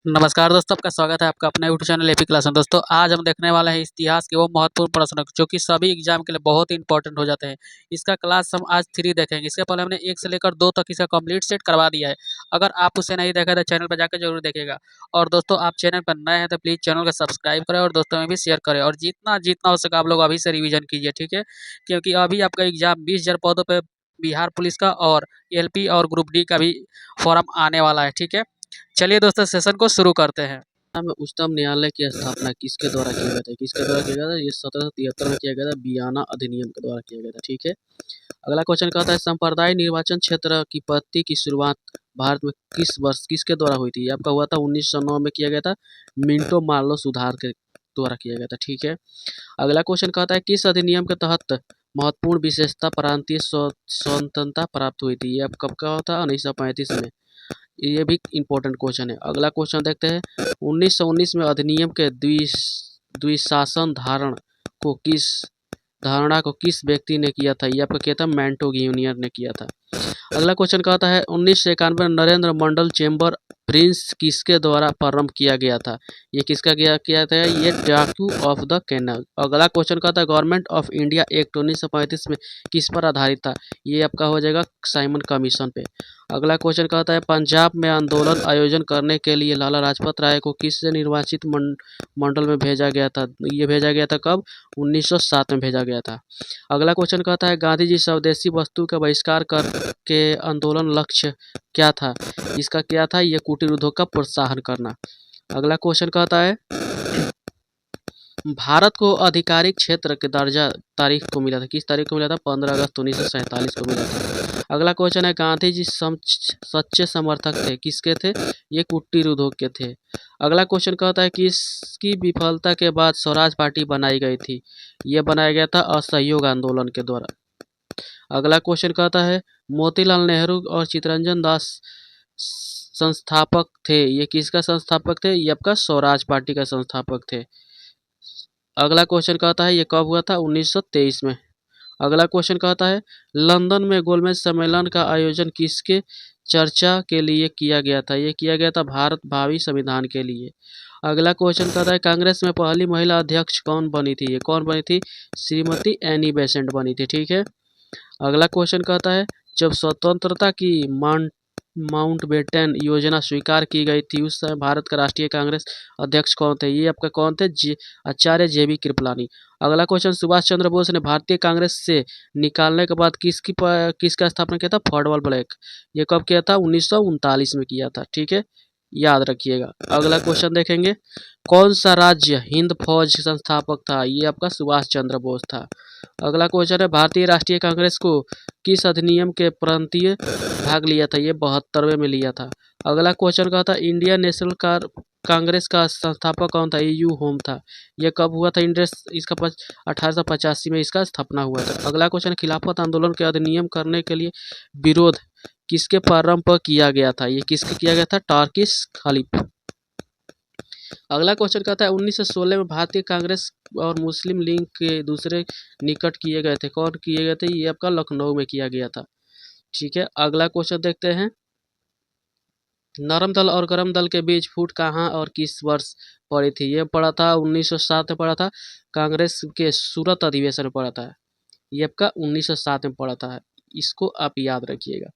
नमस्कार दोस्तों, आपका स्वागत है आपका अपने यूट्यूब चैनल एपी क्लास में। दोस्तों आज हम देखने वाले हैं इतिहास के वो महत्वपूर्ण प्रश्न जो कि सभी एग्जाम के लिए बहुत ही इंपॉर्टेंट हो जाते हैं। इसका क्लास हम आज 3 देखेंगे। इसके पहले हमने 1 से लेकर 2 तक इसका कंप्लीट सेट करवा दिया है। अगर आप उसे नहीं देखा तो चैनल पर जाकर जरूर देखिएगा। और दोस्तों आप चैनल पर नए हैं तो प्लीज़ चैनल को सब्सक्राइब करें और दोस्तों में भी शेयर करें। और जितना जितना हो सके आप लोग अभी से रिविजन कीजिए, ठीक है? क्योंकि अभी आपका एग्जाम 20,000 पदों पर बिहार पुलिस का और एलपी और ग्रुप डी का भी फॉर्म आने वाला है, ठीक है? चलिए दोस्तों सेशन को शुरू करते हैं। में उच्चतम न्यायालय की स्थापना किसके द्वारा किया गया था? किसके द्वारा किया गया था? ये 1773 में किया गया था, बियाना अधिनियम के द्वारा किया गया था। ठीक है। अगला क्वेश्चन कहता है संप्रदाय निर्वाचन क्षेत्र की पद्धति की शुरुआत भारत में किस वर्ष किसके द्वारा हुई थी? आपका हुआ था 1909 में किया गया था, मिंटो मार्लो सुधार के द्वारा किया गया था। ठीक है। अगला क्वेश्चन कहता है किस अधिनियम के तहत महत्वपूर्ण विशेषता प्रांतीय स्वतंत्रता प्राप्त हुई थी? ये अब कब का होता? 1935 में। ये भी इम्पोर्टेंट क्वेश्चन है। अगला क्वेश्चन देखते हैं 1919 में अधिनियम के द्विशासन धारणा को किस व्यक्ति ने किया था? ये आपका किया था मैंटोगिनियर ने किया था। अगला क्वेश्चन कहता है 1991 में नरेंद्र मंडल चेंबर प्रिंस किसके द्वारा प्रारंभ किया गया था? ये किसका किया था? ये डाकू ऑफ द कैनल। अगला क्वेश्चन कहता है गवर्नमेंट ऑफ इंडिया एक्ट 1935 में किस पर आधारित था? ये आपका हो जाएगा साइमन कमीशन पे। अगला क्वेश्चन कहता है पंजाब में आंदोलन आयोजन करने के लिए लाला लाजपत राय को किस निर्वाचित मंडल में भेजा गया था? ये भेजा गया था कब? 1907 में भेजा गया था। अगला क्वेश्चन कहता है गांधी जी स्वदेशी वस्तु का बहिष्कार कर के आंदोलन लक्ष्य क्या था? इसका क्या था? ये कुटीर उद्योग का प्रोत्साहन करना। अगला क्वेश्चन कहता है भारत को आधिकारिक क्षेत्र के दर्जा तारीख को मिला था? किस तारीख को मिला था? 15 अगस्त 1947 को मिला था। अगला क्वेश्चन है गांधी जी सच्चे समर्थक थे? किसके थे? ये कुटीर उद्योग के थे। अगला क्वेश्चन कहता है किसकी विफलता के बाद स्वराज पार्टी बनाई गई थी? ये बनाया गया था असहयोग आंदोलन के द्वारा। अगला क्वेश्चन कहता है मोतीलाल नेहरू और चित्तरंजन दास संस्थापक थे? ये किसका संस्थापक थे? ये आपका स्वराज पार्टी का संस्थापक थे। अगला क्वेश्चन कहता है ये कब हुआ था? 1923 में। अगला क्वेश्चन कहता है लंदन में गोलमेज सम्मेलन का आयोजन किसके चर्चा के लिए किया गया था? ये किया गया था भारत भावी संविधान के लिए। अगला क्वेश्चन कहता है कांग्रेस में पहली महिला अध्यक्ष कौन बनी थी? ये कौन बनी थी? श्रीमती एनी बेसेंट बनी थी। ठीक है। अगला क्वेश्चन कहता है जब स्वतंत्रता की माउंटबेटन योजना स्वीकार की गई थी उस समय भारत का राष्ट्रीय कांग्रेस अध्यक्ष कौन थे? ये आपका कौन थे? आचार्य JB कृपलानी। अगला क्वेश्चन सुभाष चंद्र बोस ने भारतीय कांग्रेस से निकालने के बाद किसका स्थापना किया था? Forward black. ये कब किया था? 1939 में किया था। ठीक है, याद रखिएगा। अगला क्वेश्चन देखेंगे कौन सा राज्य हिंद फौज संस्थापक था? ये आपका सुभाष चंद्र बोस था। अगला क्वेश्चन है भारतीय राष्ट्रीय कांग्रेस को किस अधिनियम के प्रांतीय भाग लिया था? ये 72वें में लिया था। अगला क्वेश्चन का था इंडियन नेशनल कांग्रेस का संस्थापक कौन था? यू होम था। ये कब हुआ था? इसका 1885 में इसका स्थापना हुआ था। अगला क्वेश्चन खिलाफत आंदोलन के अधिनियम करने के लिए विरोध किसके प्रारंभ पर किया गया था? ये किसके किया गया था? टर्किश खलीफ। अगला क्वेश्चन कहता है 1916 में भारतीय कांग्रेस और मुस्लिम लीग के दूसरे निकट किए गए थे? कौन किए गए थे? ये आपका लखनऊ में किया गया था। ठीक है। अगला क्वेश्चन देखते हैं नरम दल और गरम दल के बीच फूट कहाँ और किस वर्ष पड़ी थी? ये पड़ा था 1907 में पड़ा था। कांग्रेस के सूरत अधिवेशन में पड़ा था। ये आपका 1907 में पड़ा था। इसको आप याद रखिएगा।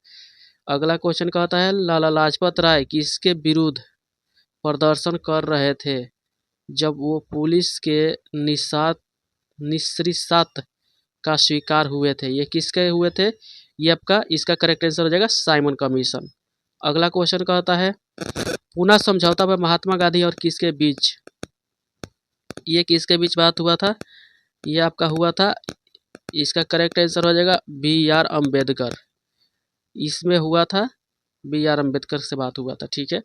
अगला क्वेश्चन कहता है लाला लाजपत राय किसके विरुद्ध प्रदर्शन कर रहे थे जब वो पुलिस के निश्रित का शिकार हुए थे? ये किसके हुए थे? ये आपका इसका करेक्ट आंसर हो जाएगा साइमन कमीशन। अगला क्वेश्चन कहता है पूना समझौता पर महात्मा गांधी और किसके बीच ये किसके बीच बात हुआ था? ये आपका हुआ था, इसका करेक्ट आंसर हो जाएगा BR अम्बेडकर। इसमें हुआ था, BR अम्बेडकर से बात हुआ था। ठीक है।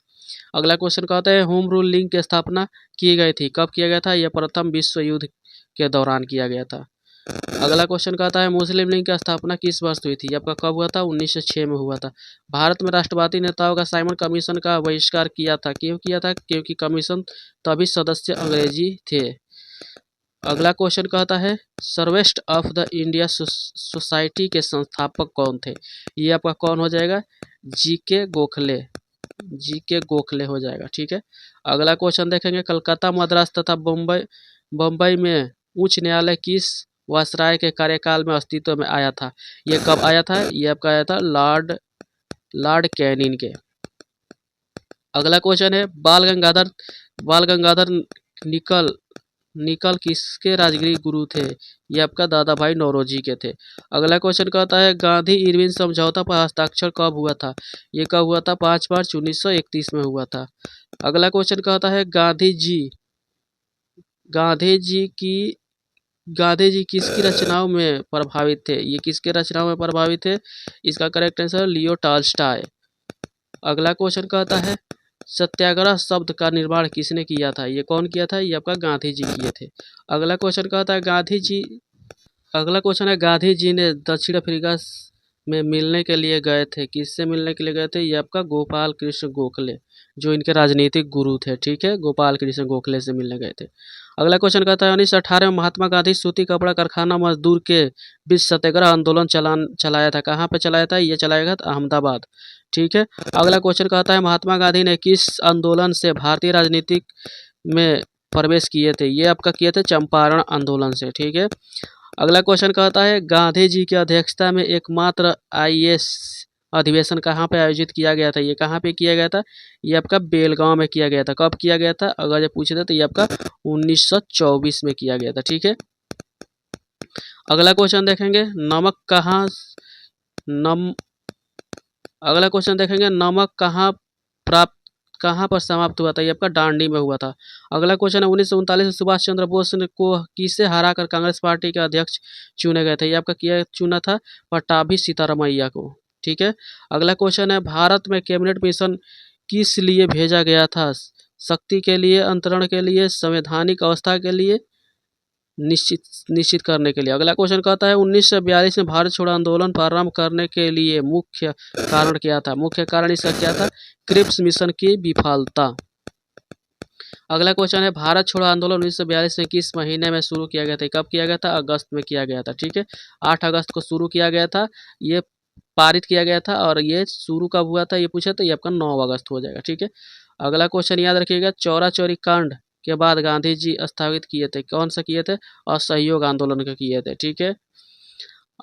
अगला क्वेश्चन कहता है होम रूल लीग की स्थापना की गई थी? कब किया गया था? यह प्रथम विश्व युद्ध के दौरान किया गया था। अगला क्वेश्चन कहता है मुस्लिम लीग की स्थापना किस वर्ष हुई थी? आपका कब हुआ था? 1906 में हुआ था। भारत में राष्ट्रवादी नेताओं का साइमन कमीशन का बहिष्कार किया था? क्यों किया था? क्योंकि कमीशन तभी सदस्य अंग्रेजी थे। अगला क्वेश्चन कहता है सर्वेस्ट ऑफ द इंडिया सोसाइटी के संस्थापक कौन थे? ये आपका कौन हो जाएगा? GK गोखले। GK गोखले हो जाएगा। ठीक है, अगला क्वेश्चन देखेंगे, कलकत्ता, मद्रास तथा बम्बई में उच्च न्यायालय किस वायसराय के कार्यकाल में अस्तित्व में आया था? ये कब आया था? ये आपका आया था लॉर्ड कैनिंग के। अगला क्वेश्चन है, बाल गंगाधर निकल निकल किसके राजगीर गुरु थे? ये आपका दादा भाई नौरोजी के थे। अगला क्वेश्चन कहता है, गांधी इरविन समझौता पर हस्ताक्षर कब हुआ था? ये कब हुआ था? 5 मार्च 1931 में हुआ था। अगला क्वेश्चन कहता है, गांधी जी की गांधी जी किसकी रचनाओं में प्रभावित थे? ये किसके रचनाओं में प्रभावित थे? इसका करेक्ट आंसर लियो टॉल्स्टॉय। अगला क्वेश्चन कहता है, सत्याग्रह शब्द का निर्माण किसने किया था? ये कौन किया था? ये आपका गांधी जी किए थे। अगला क्वेश्चन कहता है, अगला क्वेश्चन है, गांधी जी ने दक्षिण अफ्रीका में मिलने के लिए गए थे, किससे मिलने के लिए गए थे? ये आपका गोपाल कृष्ण गोखले, जो इनके राजनीतिक गुरु थे। ठीक है, गोपाल कृष्ण गोखले से मिलने गए थे। अगला क्वेश्चन कहता है, 1918 में महात्मा गांधी सूती कपड़ा कारखाना मजदूर के बीच सत्याग्रह आंदोलन चलाया था। कहाँ पे चलाया था? ये चलाया था अहमदाबाद। ठीक है, अगला क्वेश्चन कहता है, महात्मा गांधी ने किस आंदोलन से भारतीय राजनीति में प्रवेश किए थे? ये आपका किए थे चंपारण आंदोलन से। ठीक है, अगला क्वेश्चन कहता है, गांधी जी की अध्यक्षता में एकमात्र IAS अधिवेशन कहाँ पे आयोजित किया गया था? ये कहाँ पे किया गया था? ये आपका बेलगांव में किया गया था। कब किया गया था? अगर ये पूछे थे तो ये आपका 1924 में किया गया था। ठीक है, अगला क्वेश्चन देखेंगे, नम अगला क्वेश्चन देखेंगे, नमक कहाँ पर समाप्त हुआ था? ये आपका दांडी में हुआ था। अगला क्वेश्चन है, 1939 में सुभाष चंद्र बोस को किसे हराकर कांग्रेस पार्टी के अध्यक्ष चुने गए थे? ये आपका किया चुना था पट्टाभी सीतारामैया को। ठीक है, अगला क्वेश्चन है, भारत में कैबिनेट मिशन किस लिए भेजा गया था? शक्ति के लिए, अंतरण के लिए, संवैधानिक अवस्था के लिए, निश्चित करने के लिए। अगला क्वेश्चन कहता है, 1942 में भारत छोड़ो आंदोलन प्रारंभ करने के लिए मुख्य कारण क्या था? मुख्य कारण इसका क्या था? क्रिप्स मिशन की विफलता। अगला क्वेश्चन है, भारत छोड़ो आंदोलन 1942 में किस महीने में शुरू किया गया था? कब किया गया था? अगस्त में किया गया था। ठीक है, 8 अगस्त को शुरू किया गया था, ये पारित किया गया था। और ये शुरू कब हुआ था ये पूछा तो ये आपका 9 अगस्त हो जाएगा। ठीक है, अगला क्वेश्चन याद रखिएगा, चौरा चौरी कांड के बाद गांधी जी स्थापित किए थे, कौन सा किए थे? असहयोग आंदोलन का किए थे। ठीक है,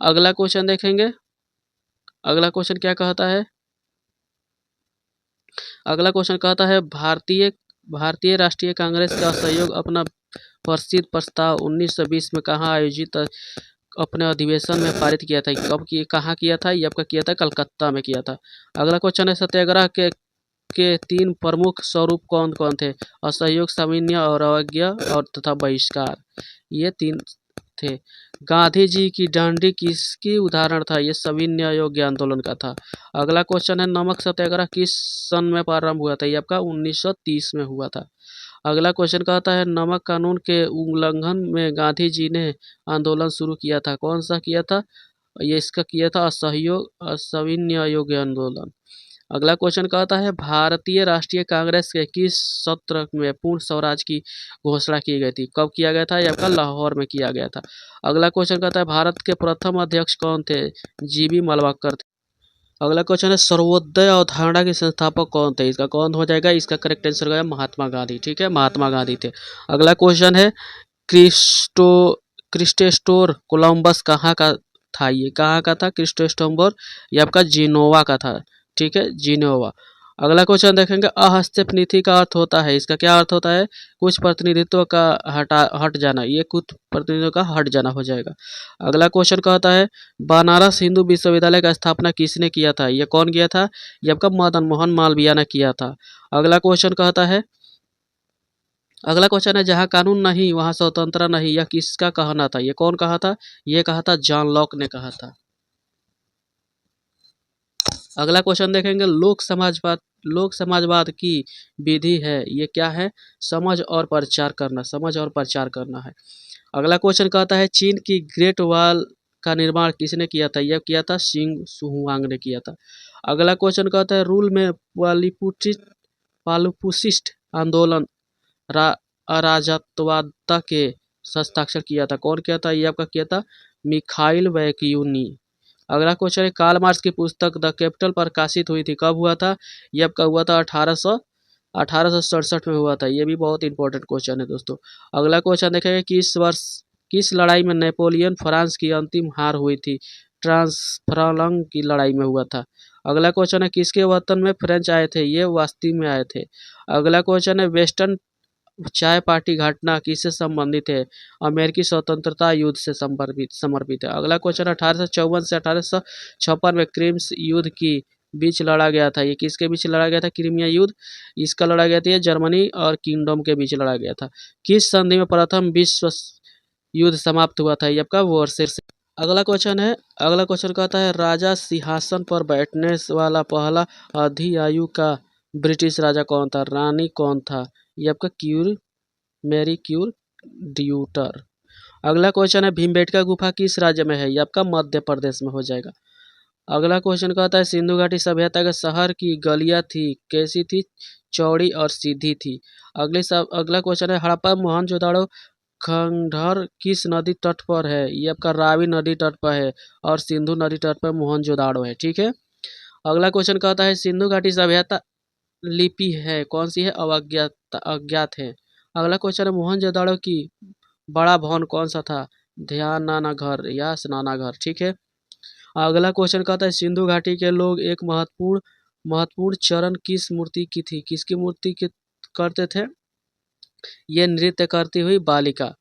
अगला क्वेश्चन देखेंगे, अगला क्वेश्चन क्या कहता है? अगला क्वेश्चन कहता है, भारतीय राष्ट्रीय कांग्रेस का असहयोग अपना प्रसिद्ध प्रस्ताव 1920 में कहाँ आयोजित अपने अधिवेशन में पारित किया था? कहाँ किया था? ये आपका किया था कलकत्ता में किया था। अगला क्वेश्चन है, सत्याग्रह के 3 प्रमुख स्वरूप कौन कौन थे? असहयोग, सामान्य और अवज्ञा और तथा बहिष्कार, ये 3 थे। गांधी जी की दांडी किसकी उदाहरण था? ये सविनय अयोग्य आंदोलन का था। अगला क्वेश्चन है, नमक सत्याग्रह किस सन में प्रारंभ हुआ था? ये आपका 1930 में हुआ था। अगला क्वेश्चन कहता है, नमक कानून के उल्लंघन में गांधी जी ने आंदोलन शुरू किया था, कौन सा किया था? ये इसका किया था असविनय अयोग्य आंदोलन। अगला क्वेश्चन कहता है, भारतीय राष्ट्रीय कांग्रेस के किस सत्र में पूर्ण स्वराज की घोषणा की गई थी? कब किया गया था? ये आपका लाहौर में किया गया था। अगला क्वेश्चन कहता है, भारत के प्रथम अध्यक्ष कौन थे? GV मलवाकर थे। अगला क्वेश्चन है, सर्वोदय अवधारणा के संस्थापक कौन थे? इसका कौन हो जाएगा? इसका करेक्ट आंसर होगा महात्मा गांधी। ठीक है, महात्मा गांधी थे। अगला क्वेश्चन है, क्रिस्टो क्रिस्टेस्टोर कोलंबस कहाँ का था? ये कहाँ का था क्रिस्टोस्टोम्बर? ये आपका जिनोवा का था। ठीक है, जिनोवा। अगला क्वेश्चन देखेंगे, अहस्तक्षेप नीति का अर्थ होता है, इसका क्या अर्थ होता है? कुछ प्रतिनिधित्व का हट जाना, ये कुछ प्रतिनिधित्व का हट जाना हो जाएगा। अगला क्वेश्चन कहता है, बनारस हिंदू विश्वविद्यालय का स्थापना किसने किया था? ये कौन किया था? ये आपका मदन मोहन मालवीय ने किया था। अगला क्वेश्चन कहता है, अगला क्वेश्चन है, जहाँ कानून नहीं वहाँ स्वतंत्रता नहीं, यह किसका कहना था? ये कौन कहा था? ये कहा था जॉन लॉक ने कहा था। अगला क्वेश्चन देखेंगे, लोक समाजवाद की विधि है, ये क्या है? समझ और प्रचार करना है। अगला क्वेश्चन कहता है, चीन की ग्रेट वॉल का निर्माण किसने किया था? यह किया था सिंह सुहुआंग ने किया था। अगला क्वेश्चन कहता है, रूल में पालुपुसिस्ट आंदोलन अराजकतावाद के हस्ताक्षर किया था, कौन किया था? ये आपका किया था मिखाइल वैक्यूनी। अगला क्वेश्चन है कार्ल मार्क्स की पुस्तक द कैपिटल प्रकाशित हुई थी, कब हुआ था? ये आपका हुआ था 1867 में हुआ था। ये भी बहुत इंपॉर्टेंट क्वेश्चन है दोस्तों। अगला क्वेश्चन देखेंगे किस लड़ाई में नेपोलियन फ्रांस की अंतिम हार हुई थी? ट्रांसफार्लंग की लड़ाई में हुआ था। अगला क्वेश्चन है किसके वतन में फ्रेंच आए थे? ये वास्ती में आए थे। अगला क्वेश्चन है वेस्टर्न चाय पार्टी घटना किससे संबंधित है? अमेरिकी स्वतंत्रता युद्ध से समर्पित है। अगला क्वेश्चन 1854 से 1856 में क्रीम्स युद्ध की बीच लड़ा गया था। ये किसके बीच लड़ा गया था? क्रीमिया युद्ध। इसका लड़ा गया था ये जर्मनी और किंगडम के बीच लड़ा गया था। किस संधि में प्रथम विश्व युद्ध समाप्त हुआ था? ये आपका वर्सेस। अगला क्वेश्चन कहता है राजा सिंहासन पर बैठने वाला पहला अधिआयु का ब्रिटिश राजा कौन था? रानी कौन था? ये आपका मैरी क्यूर ड्यूटर। अगला क्वेश्चन है भीमबेटका गुफा किस राज्य में है? ये आपका मध्य प्रदेश में हो जाएगा। अगला क्वेश्चन कहता है सिंधु घाटी सभ्यता के शहर की गलियां थी, कैसी थी? चौड़ी और सीधी थी। अगला क्वेश्चन है हड़प्पा मोहनजोदड़ो खंडहर किस नदी तट पर है? ये आपका रावी नदी तट पर है और सिंधु नदी तट पर मोहनजोदड़ो है। ठीक है। अगला क्वेश्चन कहता है सिंधु घाटी सभ्यता लिपि है कौन सी है? अज्ञात है। अगला क्वेश्चन है मोहनजोदड़ो की बड़ा भवन कौन सा था? ध्यानानगर या स्नानागर। ठीक है। अगला क्वेश्चन कहता है सिंधु घाटी के लोग एक महत्वपूर्ण चरण किस मूर्ति की थी? किसकी मूर्ति की करते थे? ये नृत्य करती हुई बालिका।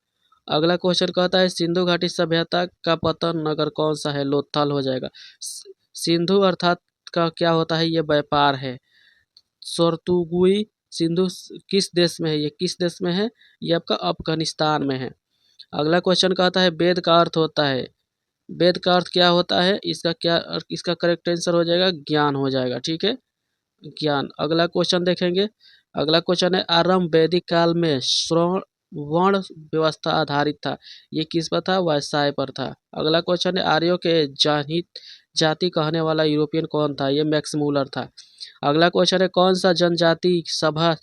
अगला क्वेश्चन कहता है सिंधु घाटी सभ्यता का पतन नगर कौन सा है? लोथल हो जाएगा। सिंधु अर्थात का क्या होता है? ये व्यापार है। सोर्तुगुई सिंधु किस देश में है? ये किस देश में है? ये आपका अफगानिस्तान में है। अगला क्वेश्चन कहता है वेद का अर्थ होता है। वेद का अर्थ क्या होता है? इसका करेक्ट आंसर हो जाएगा ज्ञान हो जाएगा। ठीक है, ज्ञान। अगला क्वेश्चन देखेंगे। अगला क्वेश्चन है आरंभ वैदिक काल में श्रवण वर्ण व्यवस्था आधारित था। ये किस पर था? व्यवसाय पर था। अगला क्वेश्चन है आर्यों के जनहित जाति कहने वाला यूरोपियन कौन था? ये मैक्स मूलर था। अगला क्वेश्चन है कौन सा जनजाति सभा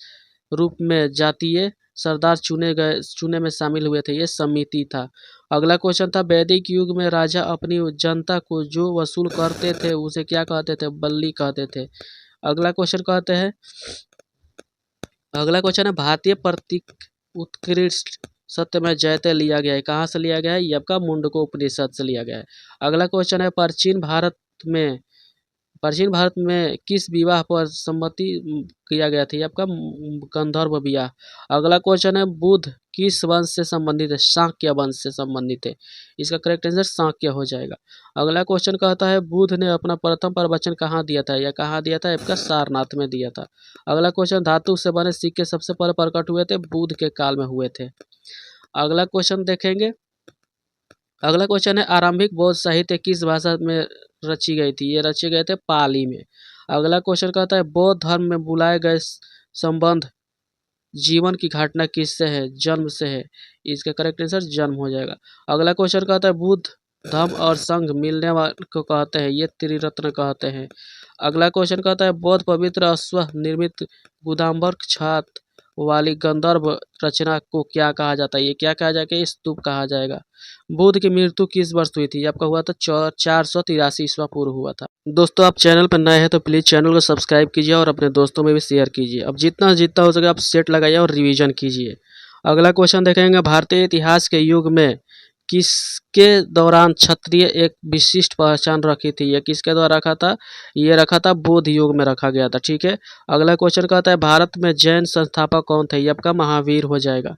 रूप में जातीय सरदार चुने में शामिल हुए थे? ये समिति था। अगला क्वेश्चन था वैदिक युग में राजा अपनी जनता को जो वसूल करते थे उसे क्या कहते थे? बल्ली कहते थे। अगला क्वेश्चन कहते हैं अगला क्वेश्चन है भारतीय प्रतीक उत्कृष्ट सत्य में जयते लिया गया है, कहाँ से लिया गया है? ये आपका मुंडको उपनिषद से लिया गया है। अगला क्वेश्चन है प्राचीन भारत में किस विवाह पर सम्मति किया गया था? ये आपका गंधर्व विवाह। अगला क्वेश्चन है बुद्ध किस वंश से संबंधित है? शाक्य वंश से संबंधित है। इसका करेक्ट आंसर शाक्य हो जाएगा। अगला क्वेश्चन कहता है बुद्ध ने अपना प्रथम प्रवचन कहाँ दिया था? या कहाँ दिया था? आपका सारनाथ में दिया था। अगला क्वेश्चन धातु से बने सिक्के सबसे पहले प्रकट हुए थे? बुद्ध के काल में हुए थे। अगला क्वेश्चन देखेंगे। अगला क्वेश्चन है आरंभिक बौद्ध साहित्य किस भाषा में रची गई थी? ये रचे गए थे पाली में। अगला क्वेश्चन कहता है बौद्ध धर्म में बुलाए गए संबंध जीवन की घटना किससे है? जन्म से है। इसका करेक्ट आंसर जन्म हो जाएगा। अगला क्वेश्चन कहता है बुद्ध धम्म और संघ मिलने वाले को कहते हैं? ये त्रिरत्न कहते हैं। अगला क्वेश्चन कहता है बौद्ध पवित्र अश्व निर्मित गुदाम्बर छात वाली गंधर्व रचना को क्या कहा जाता है? ये क्या कहा जाएगा? स्तूप कहा जाएगा। बुद्ध की मृत्यु किस वर्ष हुई थी? आपका हुआ था 483 ईस्वा पूर्व हुआ था। दोस्तों आप चैनल पर नए हैं तो प्लीज़ चैनल को सब्सक्राइब कीजिए और अपने दोस्तों में भी शेयर कीजिए। अब जितना हो सके आप सेट लगाइए और रिवीजन कीजिए। अगला क्वेश्चन देखेंगे भारतीय इतिहास के युग में किसके दौरान क्षत्रिय एक विशिष्ट पहचान रखी थी? ये किसके द्वारा रखा था? ये रखा था बौद्ध युग में रखा गया था। ठीक है। अगला क्वेश्चन कहता है भारत में जैन संस्थापक कौन थे? ये आपका महावीर हो जाएगा।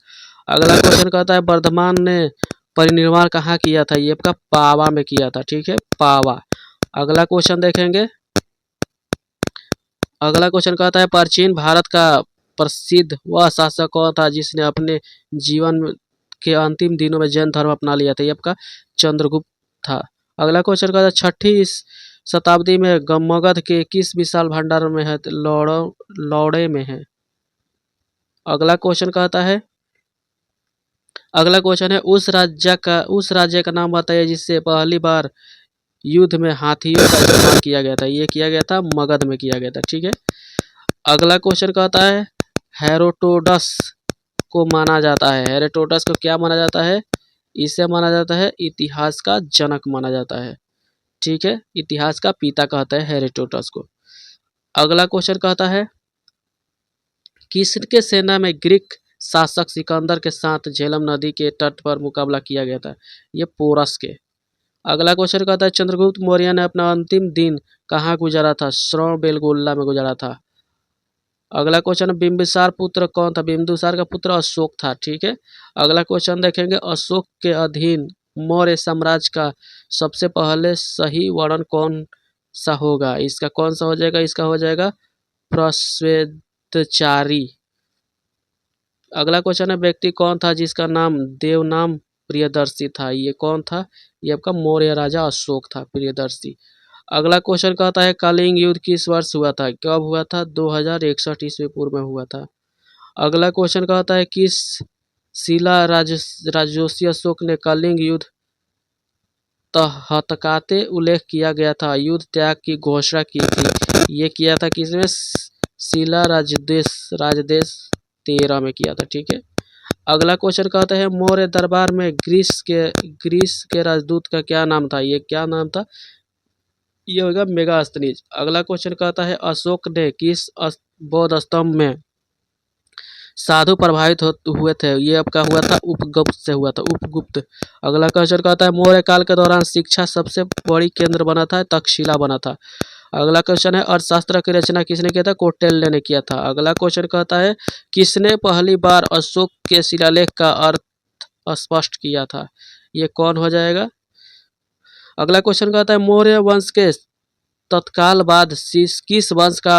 अगला क्वेश्चन कहता है वर्धमान ने परिनिर्वाण कहाँ किया था? ये आपका पावा में किया था। ठीक है, पावा। अगला क्वेश्चन देखेंगे। अगला क्वेश्चन कहता है प्राचीन भारत का प्रसिद्ध वह शासक कौन था जिसने अपने जीवन के अंतिम दिनों में जैन धर्म अपना लिया था? ये आपका चंद्रगुप्त था। अगला क्वेश्चन कहता है 6ठी शताब्दी में मगध के किस विशाल भंडार में है? लौड़े में है। अगला क्वेश्चन कहता है उस राज्य का नाम बताइए जिससे पहली बार युद्ध में हाथियों का इस्तेमाल किया गया था? ये किया गया था मगध में किया गया था। ठीक है। अगला क्वेश्चन कहता है हेरोडोटस को माना जाता है। हेरोडोटस को क्या माना जाता है? इसे माना जाता है इतिहास का जनक माना जाता है। ठीक है, इतिहास का पिता कहते हैं हेरोडोटस को। अगला क्वेश्चन कहता है किसके सेना में ग्रीक शासक सिकंदर के साथ झेलम नदी के तट पर मुकाबला किया गया था? ये पोरस के। अगला क्वेश्चन कहता है चंद्रगुप्त मौर्य ने अपना अंतिम दिन कहाँ गुजारा था? श्रवणबेलगोला में गुजारा था। अगला क्वेश्चन बिंबिसार पुत्र कौन था? बिंदुसार का पुत्र अशोक था। ठीक है, अगला क्वेश्चन देखेंगे अशोक के अधीन मौर्य साम्राज्य का सबसे पहले सही वर्णन कौन सा होगा? इसका कौन सा हो जाएगा? इसका हो जाएगा प्रश्वेतचारी। अगला क्वेश्चन है व्यक्ति कौन था जिसका नाम देवनाम प्रियदर्शी था? ये कौन था? ये आपका मौर्य राजा अशोक था प्रियदर्शी। अगला क्वेश्चन कहता है कलिंग युद्ध किस वर्ष हुआ था? कब हुआ था? 2061 ईस्वी पूर्व में हुआ था। अगला क्वेश्चन कहता है किस शिला राजवंशी अशोक ने कलिंग युद्ध हतकाते उल्लेख किया गया था? युद्ध त्याग की घोषणा की थी, ये किया था किसमें? शिला राजदेश 13 में किया था। ठीक है, अगला क्वेश्चन कहता है मौर्य दरबार में ग्रीस के राजदूत का क्या नाम था? ये क्या नाम था? ये होगा मेगास्थनीज। अगला क्वेश्चन कहता है अशोक ने किस बौद्ध स्तंभ में साधु प्रभावित हुए थे? ये आपका हुआ था उपगुप्त से हुआ था, उपगुप्त। अगला क्वेश्चन कहता है मौर्य काल के दौरान शिक्षा सबसे बड़ी केंद्र बना था, तक्षशिला बना था। अगला क्वेश्चन है अर्थशास्त्र की रचना किसने किया था? कौटिल्य ने किया था। अगला क्वेश्चन कहता है किसने पहली बार अशोक के शिलालेख का अर्थ स्पष्ट किया था? ये कौन हो जाएगा? अगला क्वेश्चन कहता है मौर्य वंश के तत्काल बाद किस वंश का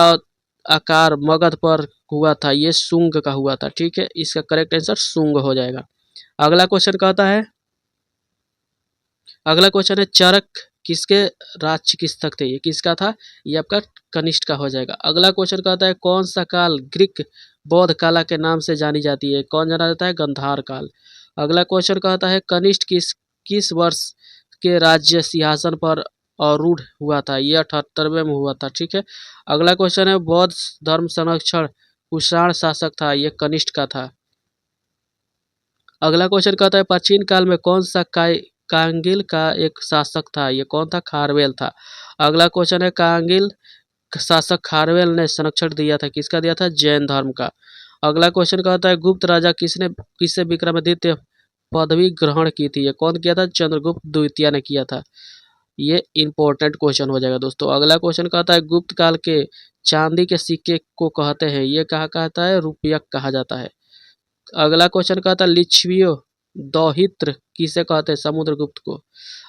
आकार मगध पर हुआ था? ये शुंग का हुआ था। ठीक है, इसका करेक्ट आंसर शुंग हो जाएगा। अगला क्वेश्चन कहता है चरक किसके राज चिकित्सक थे? ये किसका था? ये आपका कनिष्ठ का हो जाएगा। अगला क्वेश्चन कहता है कौन सा काल ग्रीक बौद्ध कला के नाम से जानी जाती है? कौन जाना जाता है? गंधार काल। अगला क्वेश्चन कहता है कनिष्ठ किस वर्ष के राज्य सिंहासन पर आरूढ़ हुआ था? ये 78वें में हुआ था। ठीक है, अगला क्वेश्चन है बौद्ध धर्म संरक्षण कुषाण शासक था? ये कनिष्ठ का था। अगला क्वेश्चन कहता है प्राचीन काल में कौन सा कांगिल का एक शासक था? ये कौन था? खारवेल था। अगला क्वेश्चन है कांगिल शासक खारवेल ने संरक्षण दिया था, किसका दिया था? जैन धर्म का। अगला क्वेश्चन कहता है गुप्त राजा किससे विक्रमादित्य पदवी ग्रहण की थी? ये कौन किया था? चंद्रगुप्त द्वितीय ने किया था। ये इंपॉर्टेंट क्वेश्चन हो जाएगा दोस्तों। अगला क्वेश्चन कहता है गुप्त काल के चांदी के सिक्के को कहते हैं? ये कहा कहता है? रुपयक कहा जाता है। अगला क्वेश्चन कहता है लिच्छवियों दौहित्र किसे कहते हैं? समुद्रगुप्त को।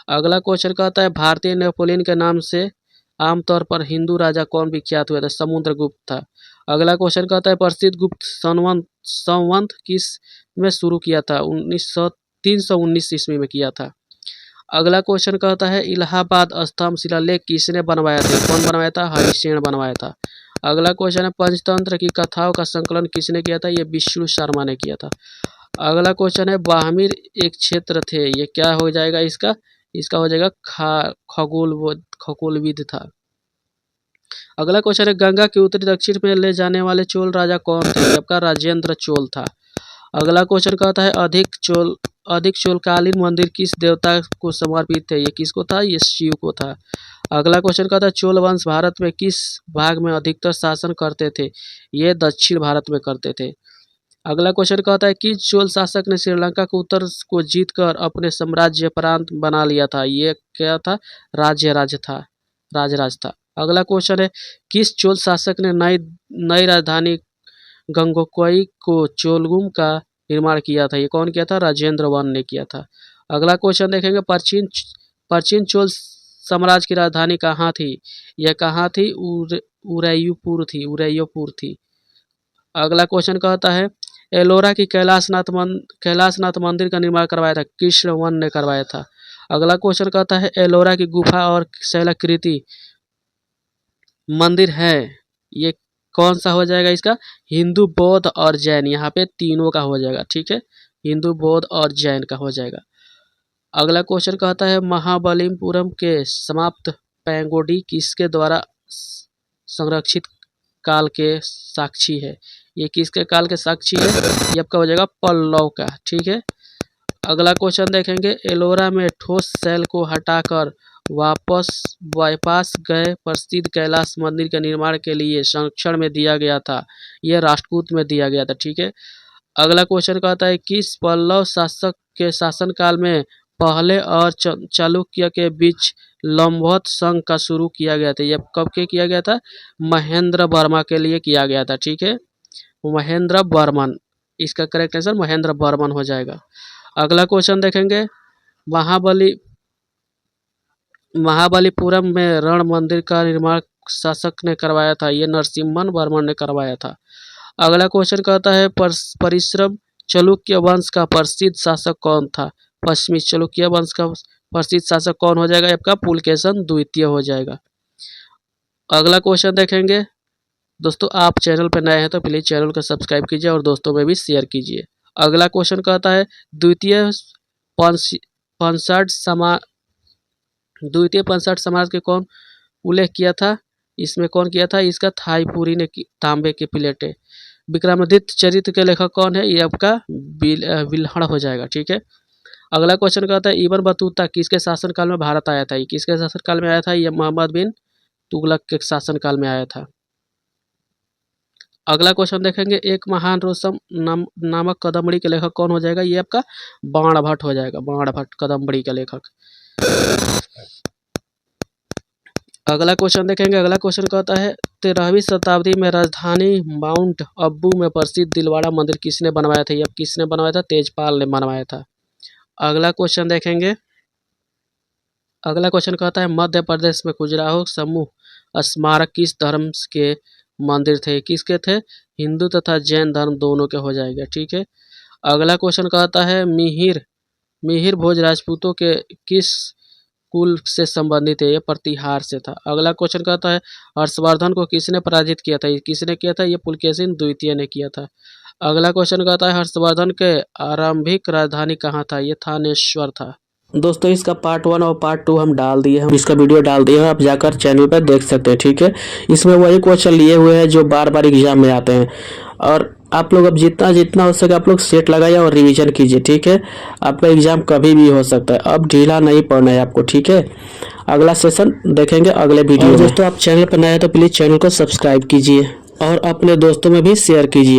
अगला क्वेश्चन कहता है भारतीय नेपोलियन के नाम से आमतौर पर हिंदू राजा कौन विख्यात हुआ था? समुद्रगुप्त था। अगला क्वेश्चन कहता है प्रसिद्ध गुप्त संवत किस में शुरू किया था? 319 ईस्वी में किया था। अगला क्वेश्चन कहता है इलाहाबाद स्तंभ शिलालेख किसने बनवाया था? कौन बनवाया था? हरिसेन बनवाया था। अगला क्वेश्चन है पंचतंत्र की कथाओं का संकलन किसने किया था? ये विष्णु शर्मा ने किया था। अगला क्वेश्चन है बाहमीर एक क्षेत्र थे, ये क्या हो जाएगा? इसका हो जाएगा खगोलविद था। अगला क्वेश्चन है गंगा के उत्तरी दक्षिण में ले जाने वाले चोल राजा कौन थे? आपका राजेंद्र चोल था। अगला क्वेश्चन कहता है अधिक चोलकालीन मंदिर किस देवता को समर्पित थे? ये किसको था? ये शिव को था। अगला क्वेश्चन कहता है चोल वंश भारत में किस भाग में अधिकतर शासन करते थे? ये दक्षिण भारत में करते थे। अगला क्वेश्चन कहता है किस चोल शासक ने श्रीलंका के उत्तर को जीतकर अपने साम्राज्य प्रांत बना लिया था? ये क्या था? राजराज था। अगला क्वेश्चन है किस चोल शासक ने नई राजधानी गंगोकोई को चोलगुम का निर्माण किया था? ये कौन किया था? राजेंद्र वन ने किया था। अगला क्वेश्चन देखेंगे प्राचीन चोल साम्राज्य की राजधानी कहाँ थी? यह कहाँ थी? उरैयापुर थी। अगला क्वेश्चन कहता है एलोरा की कैलाशनाथ मंदिर का निर्माण करवाया था? कृष्ण वन ने करवाया था। अगला क्वेश्चन कहता है एलोरा की गुफा और शैलाकृति मंदिर है, ये कौन सा हो जाएगा? इसका हिंदू बौद्ध और जैन, यहाँ पे तीनों का हो जाएगा। ठीक है, हिंदू बौद्ध और जैन का हो जाएगा। अगला क्वेश्चन कहता है महाबलिपुरम के समाप्त पैगोडी किसके द्वारा संरक्षित काल के साक्षी है? ये किसके काल के साक्षी है? ये आपका हो जाएगा पल्लव का। ठीक है, अगला क्वेश्चन देखेंगे एलोरा में ठोस शैल को हटाकर वापस गए प्रसिद्ध कैलाश मंदिर के निर्माण के लिए संरक्षण में दिया गया था। यह राष्ट्रकूट में दिया गया था। ठीक है। अगला क्वेश्चन कहता है किस पल्लव शासक के शासनकाल में पहले और चालुक्य के बीच लंबवत संघ का शुरू किया गया था। यह कब के किया गया था? महेंद्र वर्मा के लिए किया गया था। ठीक है, महेंद्र वर्मन, इसका करेक्ट आंसर महेंद्र वर्मन हो जाएगा। अगला क्वेश्चन देखेंगे महाबलीपुरम में रण मंदिर का निर्माण शासक ने करवाया था। यह नरसिम्हन वर्मन ने करवाया था। अगला क्वेश्चन कहता है परिश्रम चालुक्य वंश का प्रसिद्ध शासक कौन था? पश्चिमी चालुक्य वंश का प्रसिद्ध शासक कौन हो जाएगा? आपका पुलकेशन द्वितीय हो जाएगा। अगला क्वेश्चन देखेंगे। दोस्तों आप चैनल पर नए हैं तो प्लीज चैनल को सब्सक्राइब कीजिए और दोस्तों में भी शेयर कीजिए। अगला क्वेश्चन कहता है द्वितीय पंचाट समाज के कौन उल्लेख किया था? इसमें कौन किया था? इसका थाईपुरी ने तांबे की प्लेटें। विक्रमादित्य चरित्र के लेखक कौन है? ये आपका विल्हड़ हो जाएगा। ठीक है। अगला क्वेश्चन कहता है इब्न बतूता किसके शासनकाल में भारत आया था? ये किसके शासनकाल में आया था? ये मोहम्मद बिन तुगलक के शासनकाल में आया था। अगला क्वेश्चन देखेंगे एक महान रोशम नामक कदम्बड़ी के लेखक कौन हो जाएगा? ये आपका बाणभट्ट हो जाएगा। बाणभट्ट कदम्बड़ी का लेखक। अगला क्वेश्चन देखेंगे। अगला क्वेश्चन कहता है 13वीं शताब्दी में राजधानी माउंट अब्बू में प्रसिद्ध दिलवाड़ा मंदिर किसने बनवाया था? यह किसने बनवाया था? तेजपाल ने बनवाया था। अगला क्वेश्चन देखेंगे। अगला क्वेश्चन कहता है मध्य प्रदेश में खजुराहो समूह स्मारक किस धर्म के मंदिर थे? किसके थे? हिंदू तथा जैन धर्म दोनों के हो जाएगा। ठीक है। अगला क्वेश्चन कहता है मिहिर भोज राजपूतों के किस कुल से संबंधित है? ये प्रतिहार से था। अगला क्वेश्चन कहता है हर्षवर्धन को किसने पराजित किया था? ये किसने किया था? ये पुलकेशिन द्वितीय ने किया था। अगला क्वेश्चन कहता है हर्षवर्धन के आरंभिक राजधानी कहाँ था? ये थानेश्वर था। दोस्तों इसका पार्ट 1 और पार्ट 2 हम डाल दिए हैं, इसका वीडियो डाल दिए हैं, आप जाकर चैनल पर देख सकते हैं। ठीक है। इसमें वही क्वेश्चन लिए हुए हैं जो बार बार एग्जाम में आते हैं और आप लोग अब जितना हो सके आप लोग सेट लगाइए और रिवीजन कीजिए। ठीक है। आपका एग्जाम कभी भी हो सकता है, अब ढीला नहीं पड़ना है आपको। ठीक है। अगला सेशन देखेंगे अगले वीडियो में। दोस्तों आप चैनल पर नए हैं तो प्लीज चैनल को सब्सक्राइब कीजिए और अपने दोस्तों में भी शेयर कीजिए।